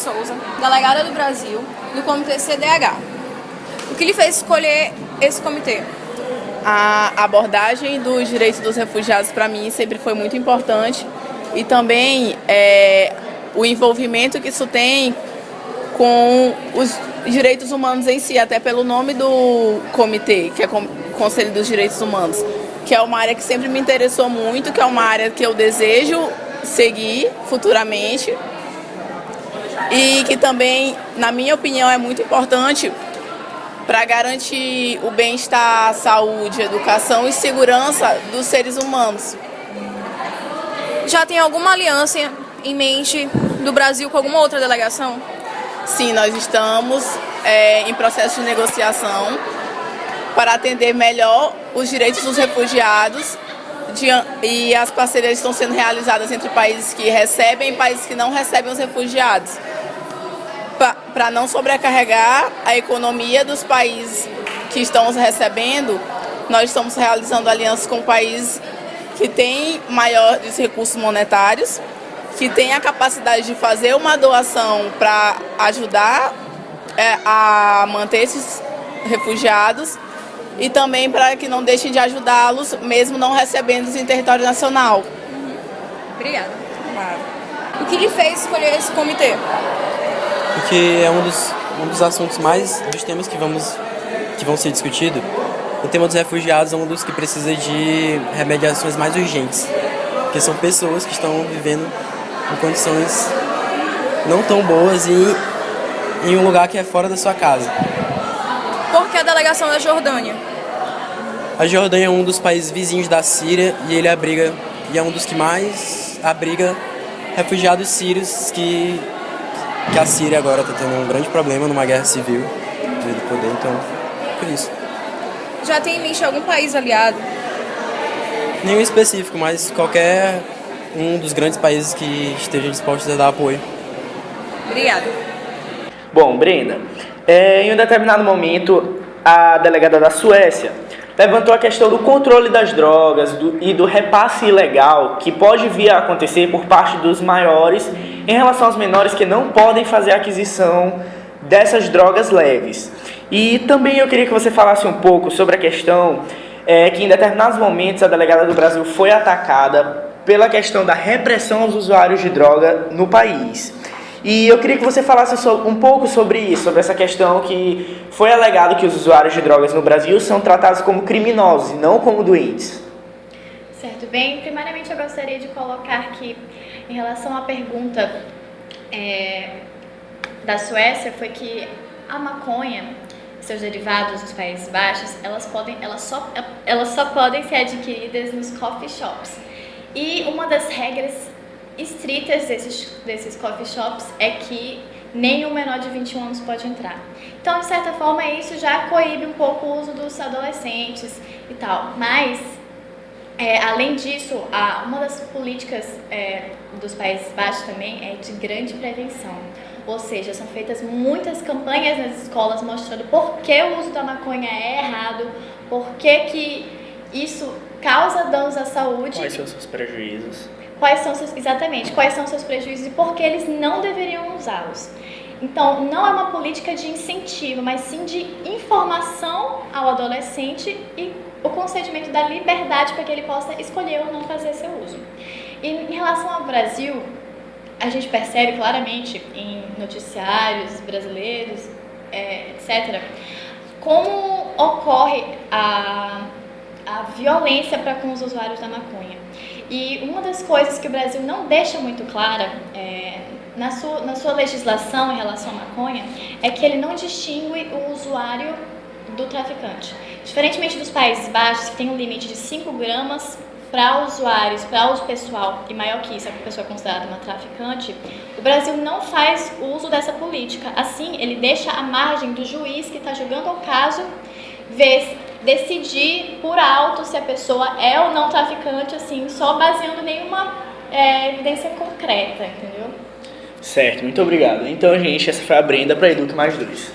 Souza, delegada do Brasil, do Comitê CDH. O que lhe fez escolher esse comitê? A abordagem dos direitos dos refugiados, para mim, sempre foi muito importante. E também o envolvimento que isso tem com os direitos humanos em si, até pelo nome do comitê, que é Conselho dos Direitos Humanos, que é uma área que sempre me interessou muito, que é uma área que eu desejo seguir futuramente e que também, na minha opinião, é muito importante para garantir o bem-estar, saúde, educação e segurança dos seres humanos. Já tem alguma aliança em mente do Brasil com alguma outra delegação? Sim, nós estamos em processo de negociação para atender melhor os direitos dos refugiados e as parcerias estão sendo realizadas entre países que recebem e países que não recebem os refugiados, para não sobrecarregar a economia dos países que estão os recebendo. Nós estamos realizando alianças com países que têm maiores recursos monetários, que têm a capacidade de fazer uma doação para ajudar a manter esses refugiados e também para que não deixem de ajudá-los, mesmo não recebendo-os em território nacional. Obrigada. O que lhe fez escolher esse comitê? Porque é um dos assuntos dos temas que vão ser discutidos. O tema dos refugiados é um dos que precisa de remediações mais urgentes, porque são pessoas que estão vivendo em condições não tão boas e em um lugar que é fora da sua casa. Por que a delegação da Jordânia? A Jordânia é um dos países vizinhos da Síria e ele é um dos que mais abriga refugiados sírios que a Síria agora está tendo um grande problema numa guerra civil do poder, então, por isso. Já tem em mente algum país aliado? Nenhum específico, mas qualquer um dos grandes países que estejam dispostos a dar apoio. Obrigada. Bom, Brenda, em um determinado momento, a delegada da Suécia levantou a questão do controle das drogas e do repasse ilegal que pode vir a acontecer por parte dos maiores em relação aos menores que não podem fazer a aquisição dessas drogas leves. E também eu queria que você falasse um pouco sobre a questão que em determinados momentos a delegada do Brasil foi atacada pela questão da repressão aos usuários de droga no país. E eu queria que você falasse um pouco sobre isso, sobre essa questão que foi alegado que os usuários de drogas no Brasil são tratados como criminosos e não como doentes. Certo, bem, primeiramente eu gostaria de colocar que, em relação à pergunta da Suécia, foi que a maconha, seus derivados dos Países Baixos, elas só podem ser adquiridas nos coffee shops. E uma das regras estritas desses coffee shops é que nenhum menor de 21 anos pode entrar. Então, de certa forma, isso já coíbe um pouco o uso dos adolescentes e tal. Mas, além disso, uma das políticas dos Países Baixos também é de grande prevenção. Ou seja, são feitas muitas campanhas nas escolas mostrando por que o uso da maconha é errado, por que isso causa danos à saúde. Quais são os seus prejuízos? Quais são os seus prejuízos e por que eles não deveriam usá-los. Então, não é uma política de incentivo, mas sim de informação ao adolescente e o concedimento da liberdade para que ele possa escolher ou não fazer seu uso. E em relação ao Brasil, a gente percebe claramente em noticiários brasileiros, etc., como ocorre a violência para com os usuários da maconha. E uma das coisas que o Brasil não deixa muito clara na sua legislação em relação à maconha é que ele não distingue o usuário do traficante. Diferentemente dos Países Baixos, que tem um limite de 5 gramas para usuários, para uso pessoal, e maior que isso, a pessoa é considerada uma traficante, o Brasil não faz uso dessa política. Assim, ele deixa à margem do juiz que está julgando o caso decidir por alto se a pessoa é ou não traficante, assim, só baseando nenhuma evidência concreta, entendeu? Certo, muito obrigado. Então, gente, essa foi a Brenda para Eduque Mais 2.